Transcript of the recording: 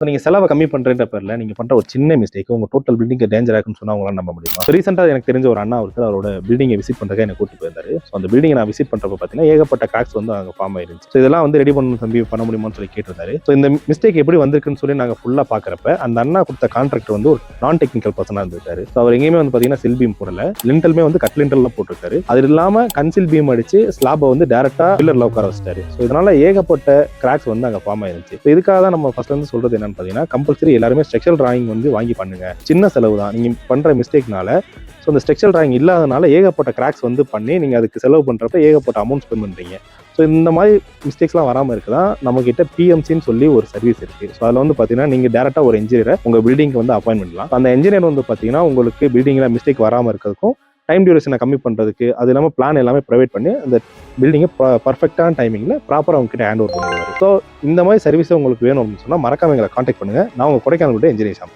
So நீங்கள் செலவை கம்மி பண்ணுறன்ற பேரில் நீங்கள் பண்ணுற ஒரு சின்ன மிஸ்டேக் உங்கள் டோட்டல் பில்டிங் டேஞ்சர் ஆகுன்னு சொன்னால் உங்களால் நம்ப முடியுமா? ரீசெண்டாக எனக்கு தெரிஞ்ச ஒரு அண்ணா ஒருத்தர் அவரோட பில்டிங்கை விசிட் பண்ணுறதுக்கு எனக்கு கூட்டு போயிருந்தாரு. ஸோ அந்த பில்டிங்கை நான் விசிட் பண்ணுறப்ப பார்த்தீங்கன்னா ஏகப்பட்ட கிராக்ஸ் வந்து அங்கே ஃபார்ம் ஆயிருந்துச்சு. ஸோ இதெல்லாம் வந்து ரெடி பண்ண முடியுமான்னு சொல்லி கேட்டிருந்தாரு. ஸோ இந்த மிஸ்டேக் எப்படி வந்திருக்குன்னு சொல்லி நாங்கள் ஃபுல்லாக பார்க்குறப்ப அந்த அண்ணா கொடுத்த கான்ட்ராக்ட் வந்து ஒரு நான் டெக்னிக்கல் பர்சனாக இருந்திருக்காரு. ஸோ அவர் எங்கேயுமே வந்து பார்த்தீங்கன்னா செல் பீம் போடல, லிண்டலுமே வந்து கட் லிண்டல்லாம் போட்டிருக்காரு. அது இல்லாமல் கன்சில் பீம் அடிச்சு ஸ்லாபை வந்து டேரக்டாக பில்லரில் உட்கார வச்சிட்டாரு. ஸோ இதனால ஏகப்பட்ட கிராக்ஸ் வந்து அங்கே ஃபார்ம் ஆயிருந்துச்சு. ஸோ இதுக்காக தான் நம்ம ஃபர்ஸ்ட் வந்து சொல்றது என்னன்னு பார்த்தீங்கன்னா கம்பல்சரி எல்லாருமே ஸ்ட்ரக்சரல் டிராயிங் வந்து வாங்கி பண்ணுங்க. சின்ன செலவு தான் நீங்க பண்ற மிஸ்டேக்னால. ஸோ இந்த ஸ்ட்ரக்சரல் டிராயிங் இல்லாதனால ஏகப்பட்ட கிராக்ஸ் வந்து பண்ணி நீங்க அதுக்கு செலவு பண்றப்ப ஏகப்பட்ட அமௌண்ட் ஸ்பெண்ட் பண்றீங்க. ஸோ இந்த மாதிரி மிஸ்டேக்ஸ்லாம் வராமல் இருக்குதான் நம்ம கிட்ட பிஎம்சின்னு சொல்லி ஒரு சர்வீஸ் இருக்கு. ஸோ அதில் வந்து பார்த்தீங்கன்னா நீங்கள் டேரெக்டாக ஒரு இன்ஜினியரை உங்கள் பில்டிங்க்கு வந்து அப்பாயின்ட் பண்ணலாம். அந்த இன்ஜினியர் வந்து பார்த்தீங்கன்னா உங்களுக்கு பில்டிங்கில் மிஸ்டேக் வராமல் இருக்கிறதுக்கும் டைம் டியூரேஷனை கம்மி பண்ணுறதுக்கு அது இல்லாமல் பிளான் எல்லாமே ப்ரொவைட் பண்ணி அந்த பில்டிங்கை பர்ஃபெக்டான டைமிங்கில் ப்ராப்பராக அவங்ககிட்ட ஹேண்ட் ஓவர் பண்ணுவார். ஸோ இந்த மாதிரி சர்வீஸை உங்களுக்கு வேணும் அப்படின்னு சொன்னால் மறக்காம எங்களை கான்டாக்ட் பண்ணுங்கள். நான் உங்கள் கொடைக்கானல் இன்ஜினியர் ஷாப்.